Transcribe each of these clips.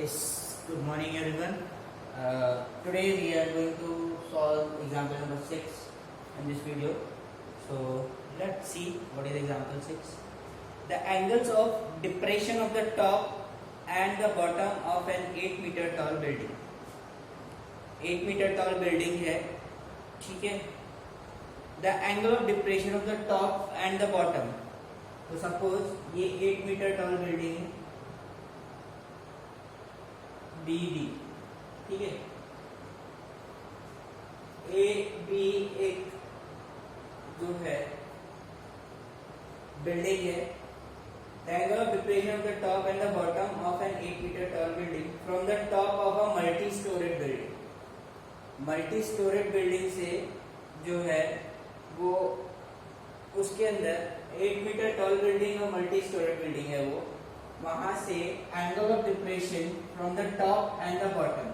Yes, good morning everyone. Today we are going to solve example number 6 in this video. So let's see what is example 6. The angles of depression of the top and the bottom of an 8 meter tall building. 8 meter tall building है, ठीक है. The angle of depression of the top and the bottom. तो suppose ये 8 meter tall building है BD, ठीक है. A B एक जो है बिल्डिंग है. The angle of depression of the top and the bottom of an 8 meter tall building from the top of a multi-storied building. multi-storied building से जो है वो उसके अंदर 8 मीटर टॉल बिल्डिंग और मल्टी-स्टोरेड बिल्डिंग है वो, वहां से angle of depression from the top and the bottom.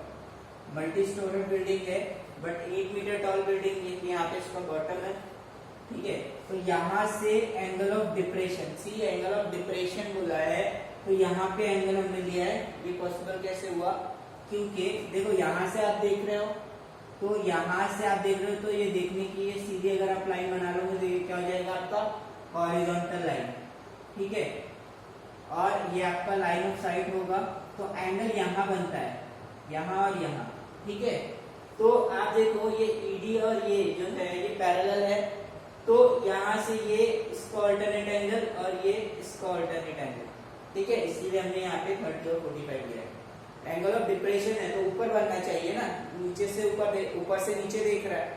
Multi-storeyed building है बट 8 मीटर टॉल बिल्डिंग यहाँ पे इसका बॉटम है, ठीक है. तो यहाँ से angle of depression, C angle of depression बोला है, तो यहाँ पे एंगल हमने लिया है. ये पॉसिबल कैसे हुआ? क्योंकि देखो यहाँ से आप देख रहे हो, तो यहाँ से आप देख रहे हो, तो ये देखने की ये सीधी अगर आप लाइन बना लोगे तो ये क्या हो जाएगा आपका हॉरिजॉन्टल लाइन, ठीक है. और ये आपका लाइन ऑफ साइट होगा, तो एंगल यहाँ बनता है, यहाँ और यहाँ, ठीक है. तो आप देखो ये ईडी और ये जो है ये पैरेलल है, तो यहाँ से ये इसका अल्टरनेट एंगल और ये इसका अल्टरनेट एंगल, ठीक है. इसीलिए हमने यहाँ पे 30 और 45 लिया है. एंगल ऑफ डिप्रेशन है तो ऊपर बनना चाहिए ना, नीचे से ऊपर से नीचे देख रहा है,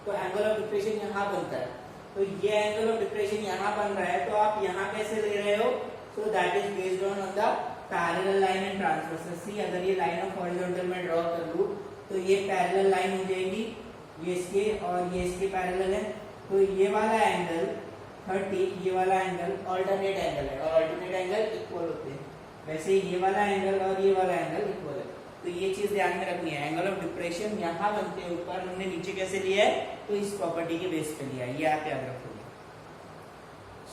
तो एंगल ऑफ डिप्रेशन यहाँ बनता है. तो ये एंगल ऑफ डिप्रेशन यहाँ बन रहा है, तो आप यहाँ कैसे ले रहे हो? So that is based on the parallel line and transversal. See अगर ये लाइन ऑफ हॉरिजॉन्टल में ड्रॉ कर लूं तो ये पैरेलल लाइन हो जाएगी, ये इसके और ये इसके पैरेलल है. तो ये वाला एंगल 30, ये वाला एंगल अल्टरनेट एंगल है और अल्टरनेट एंगल इक्वल होते हैं. वैसे ये वाला एंगल और ये वाला एंगल इक्वल है, तो ये चीज ध्यान में रखनी है. एंगल ऑफ डिप्रेशन यहाँ बनते हैं ऊपर, हमने नीचे कैसे लिया है? तो इस प्रॉपर्टी के बेस पे लिया है, ये आप याद रखोगे.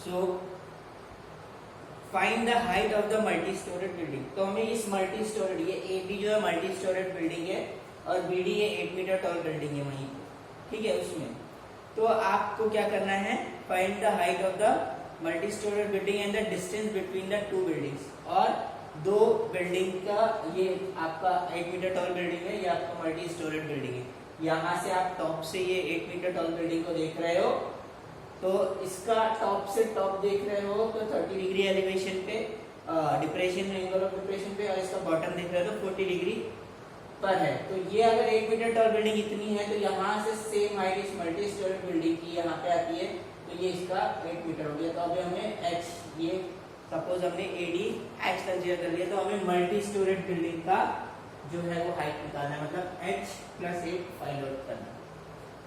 So find the height of the multi storeyed building. तो हमें इस मल्टी स्टोरेड, ये ए बी जो है मल्टी स्टोरेड बिल्डिंग है और बी डी ये 8 मीटर टॉल बिल्डिंग है वहीं पे, ठीक है. उसमें तो आपको क्या करना है? Find the height of the multi storeyed building and the distance between the to buildings. और दो बिल्डिंग का, ये आपका 8 मीटर टॉल बिल्डिंग है, ये आपका मल्टी स्टोरेड बिल्डिंग है. यहाँ से आप टॉप से ये 8 मीटर टॉल बिल्डिंग को देख रहे हो, तो इसका टॉप से टॉप देख रहे हो तो 30 डिग्री एलिवेशन पे डिप्रेशन, एंगल ऑफ डिप्रेशन पे, और इसका बॉटम देख रहे हो तो 40 डिग्री पर है. तो ये अगर 8 मीटर टॉल बिल्डिंग इतनी है, तो यहाँ से सेम हाइट इस मल्टी स्टोरेड बिल्डिंग की यहाँ पे आती है, तो ये इसका 8 मीटर हो गया. तो अभी हमें h, ये सपोज हमने AD h कंसीडर कर लिया, तो हमें मल्टी स्टोरेड बिल्डिंग का जो है वो हाइट निकालना है, मतलब h + 8 फाइंड आउट करना,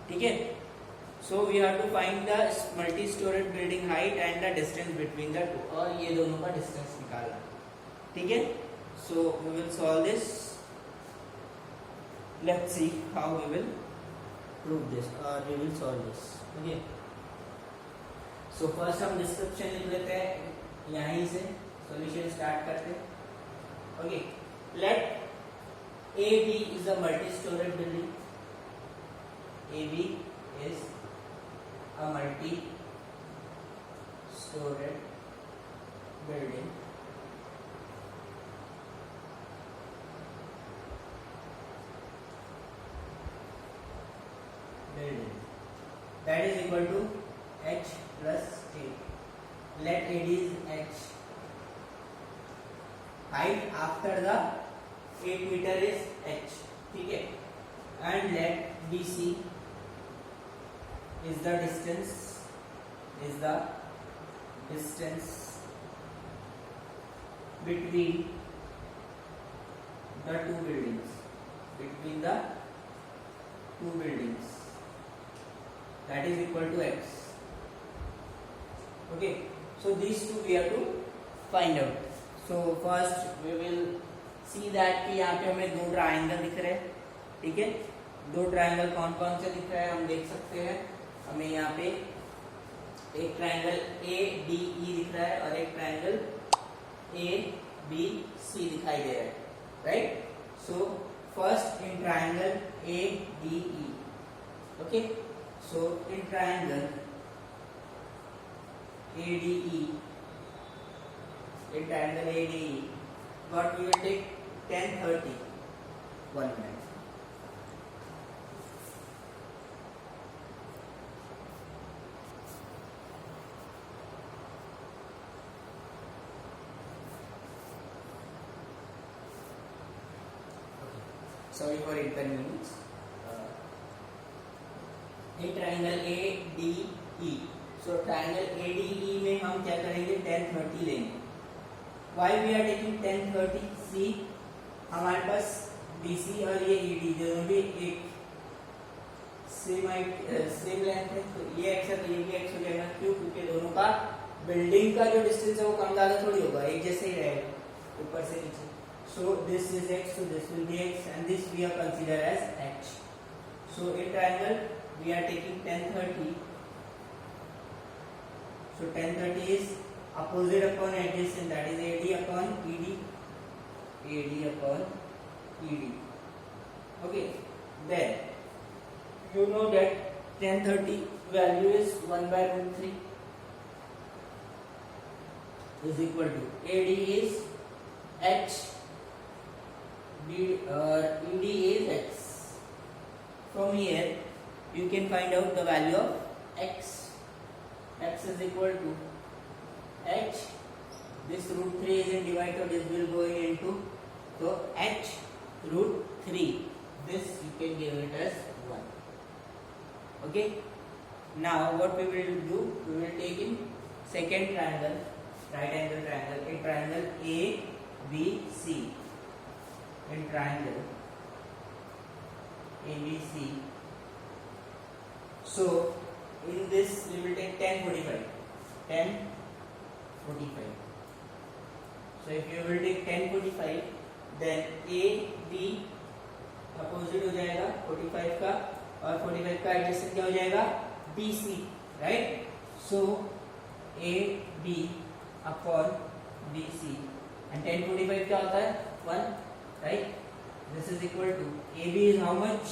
ठीक है. So we have to find the multi storeyed building height and the distance between the two, और ये दोनों का डिस्टेंस निकालना, ठीक है. So we will solve this. Let's see how we will prove this और we will solve this. Okay, so first हम description लिख लेते हैं, यहीं से सॉल्यूशन स्टार्ट करते हैं. Okay, let A B is a multi storeyed building. A B is a multi-storied building that is equal to h plus 8. Let AD is h. Height after the 8 meter is h, ठीक है. And let BC is the distance between the two buildings, that is equal to x. Okay, so these two we have to find out. So first we will see that कि यहाँ पे हमें दो triangle दिख रहे हैं, ठीक है. दो ट्रायंगल कौन कौन से दिख रहे हैं हम देख सकते हैं. हमें यहाँ पे एक ट्रायंगल ADE दिख रहा है और एक ट्रायंगल ABC दिखाई दे रहा है, right? So first in triangle ADE, okay? So in triangle ADE, what we will take 10, 30, 1 minute. Sorry for inconvenience. In triangle ADE, so triangle ADE में हम क्या करेंगे 10, 30 लेंगे. Why we are taking 10, 30? See, हमारे पास BC और ये ED दोनों भी एक सेम लेंथ है, तो ये x है तो ये भी x हो जाएगा. क्यों? क्योंकि दोनों का बिल्डिंग का जो डिस्टेंस है वो कम ज्यादा थोड़ी होगा, एक जैसे ही रहेगा ऊपर से नीचे. So this is x, so this will be x, and this we are consider as h. So in triangle we are taking 10, 30. So 10, 30 is opposite upon adjacent, that is AD upon ED. AD upon ED. Okay. Then you know that 10, 30 value is 1 by root 3 is equal to AD is h. ED is x. From here you can find out the value of x. X is equal to h. This root 3 is in divisor, this will go into, so h root 3. This you can give it as 1. Okay. Now what we will do? We will take in second triangle, right angle triangle, a triangle ABC. In triangle ABC, so in this we will take 10, 45. So if you will take 10, 45, then AB opposite हो जाएगा 45 का, और 45 का adjacent क्या हो जाएगा BC, right? So AB upon BC, and 10, 45 क्या होता है 1, right? This is equal to AB is how much?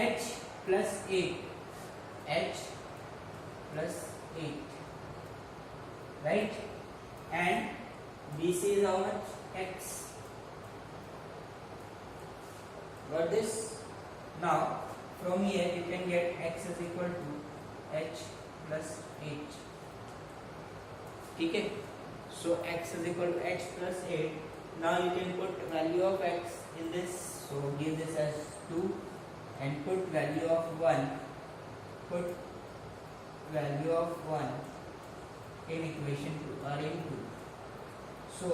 H plus 8. H plus 8. Right? And BC is how much? X. Got this? Now from here you can get x is equal to h plus 8. ठीक है? So x is equal to h plus 8. Now you can put value of x in this, so give this as 2 and put value of 1. Put value of 1 in equation 2 or in 2. So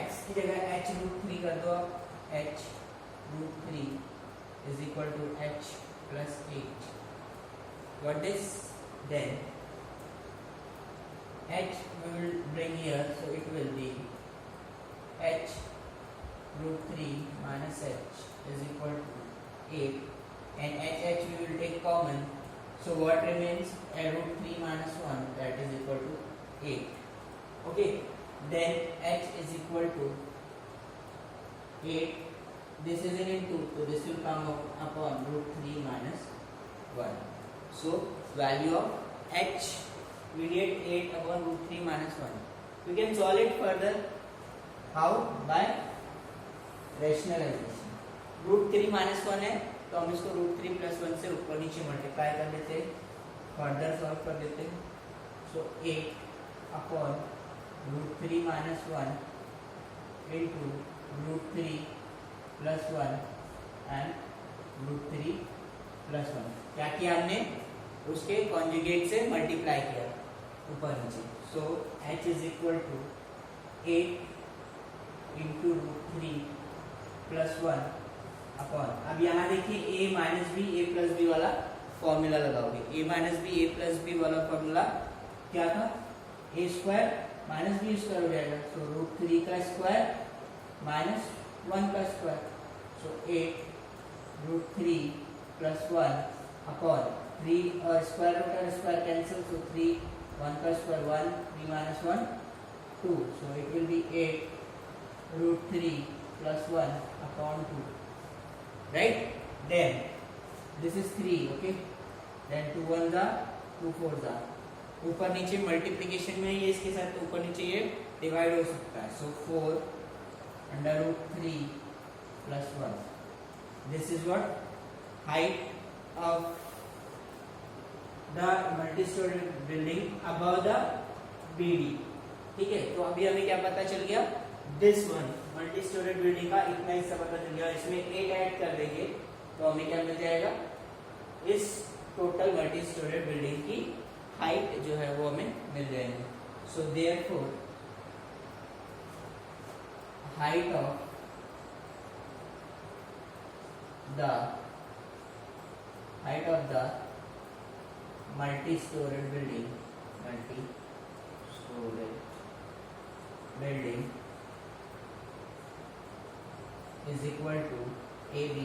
x की जगह h root 3 कर दो, h root 3 is equal to h plus 8. Got this? Then h we will bring here, so it will be h root 3 minus h is equal to 8, and h we will take common, so what remains? Root 3 minus 1, that is equal to 8. Okay, then h is equal to 8, this is in into, so this will come upon root 3 minus 1. So value of h we get 8 upon root 3 minus 1. We can solve it further. How? By rationalization. Root 3 minus 1 है, तो हम इसको root 3 plus 1 से ऊपर नीचे multiply कर देते हैं, फर्दर सॉल्व कर देते हैं. So 8 upon root 3 minus 1 into root 3 plus 1 and root 3 plus 1. क्या किया हमने? उसके कॉन्जुगेट से मल्टीप्लाई किया ऊपर नीचे. So h is equal to 8 into root 3 plus 1 upon, अब यहाँ देखिए a minus B A plus B वाला फॉर्मूला लगाओगे. a minus B A plus B वाला फॉर्मूला क्या था? a square minus B square हो जाएगा. सो रूट 3 का स्क्वायर माइनस 1 का square. So 8 root 3 plus 1 upon 3 square root और स्क्वायर कैंसिल. सो 3 1 का square 1, 3 minus 1 2. So it will be 8 root 3 plus 1 upon 2, right? Then this is 3, okay? Then 2 1s are 2 4s are, ऊपर नीचे multiplication में ये इसके साथ ऊपर नीचे ये डिवाइड हो सकता है. So 4 under root 3 plus 1. This is what height of the multi-story building above the BD. ठीक है, तो अभी हमें क्या पता चल गया? This one multi storage building का इतना हिस्सा पता चल गया. इसमें 8 ऐड कर देंगे तो हमें क्या मिल जाएगा? इस टोटल मल्टी स्टोरेज बिल्डिंग की हाइट जो है वो हमें मिल जाएगी. So therefore height of the multi storage building is equal to AB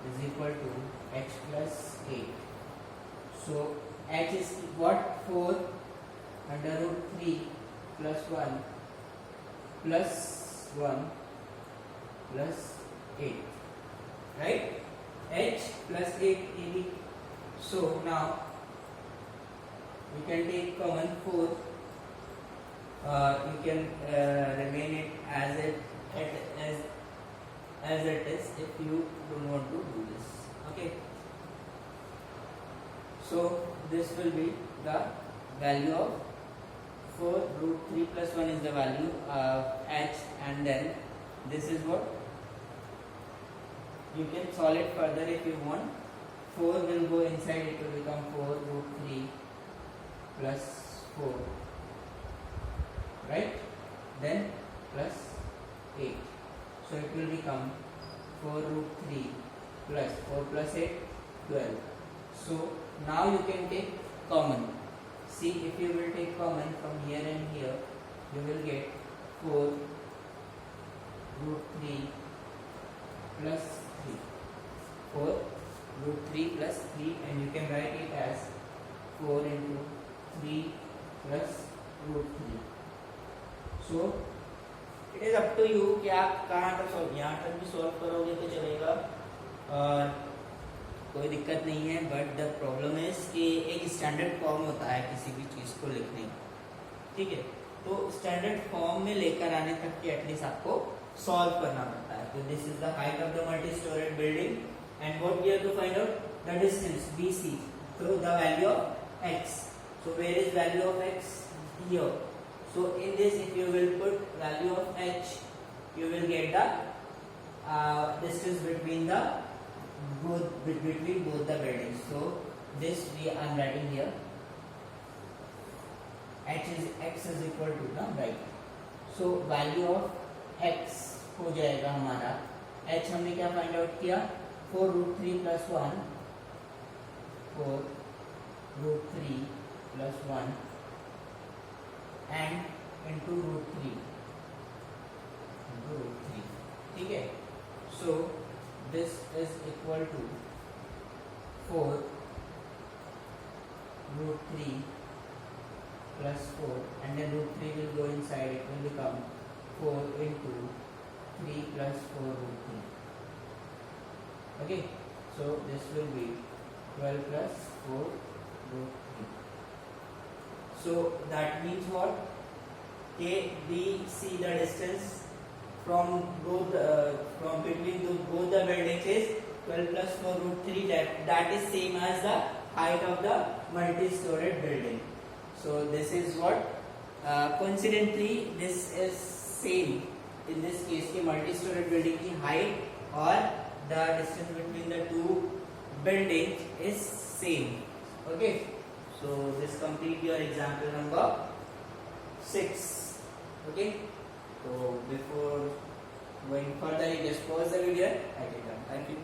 is equal to h plus 8. So h is what? 4 under root 3 plus 1 plus 1 plus 8, right? H plus 8 AB. So now we can take common 4. You can remain it as it is if you don't want to do this. Okay. So this will be the value of 4 root 3 plus 1 is the value of h, and then this is what you can solve it further if you want. 4 will go inside, it will become 4 root 3 plus 4, right? Then plus 8. So it will become 4 root 3 plus 4 plus 8, 12. So now you can take common. See, if you will take common from here and here, you will get 4 root 3 plus 3. 4 root 3 plus 3, and you can write it as 4 into 3 plus root 3. So it is up to you कि आप कहाँ तक solve, यहाँ तक भी solve करोगे तो चलेगा और कोई दिक्कत नहीं है. बट द प्रॉब्लम इज कि एक स्टैंडर्ड फॉर्म होता है किसी भी चीज़ को लिखने का, ठीक है? तो स्टैंडर्ड फॉर्म में लेकर आने तक कि एटलीस्ट आपको सॉल्व करना पड़ता है. तो this is the height of the multi storage building, and what we have to find out? The distance BC through the value of x. सो where is value of x? Here. So in this, if you will put value of h, you will get the distance between both the buildings. So this I am writing here. X is equal to the right. So value of x हो जाएगा हमारा. h हमने क्या find out किया? 4 root 3 plus 1. 4 root 3 plus 1. and into root 3, ठीक है? So this is equal to 4 root 3 plus 4, and then root 3 will go inside, it will become 4 into 3 plus 4 root 3. Okay, so this will be 12 plus 4 root 3. So that means what? A, B, C, the distance from between both the buildings is 12 plus 4 root 3. That is same as the height of the multi-storied building. So this is what? Coincidentally, this is same in this case की multi-storied building की height और the distance between the two buildings is same. Okay. So this complete your example number 6. Okay. So before going further, you just pause the video. Thank you.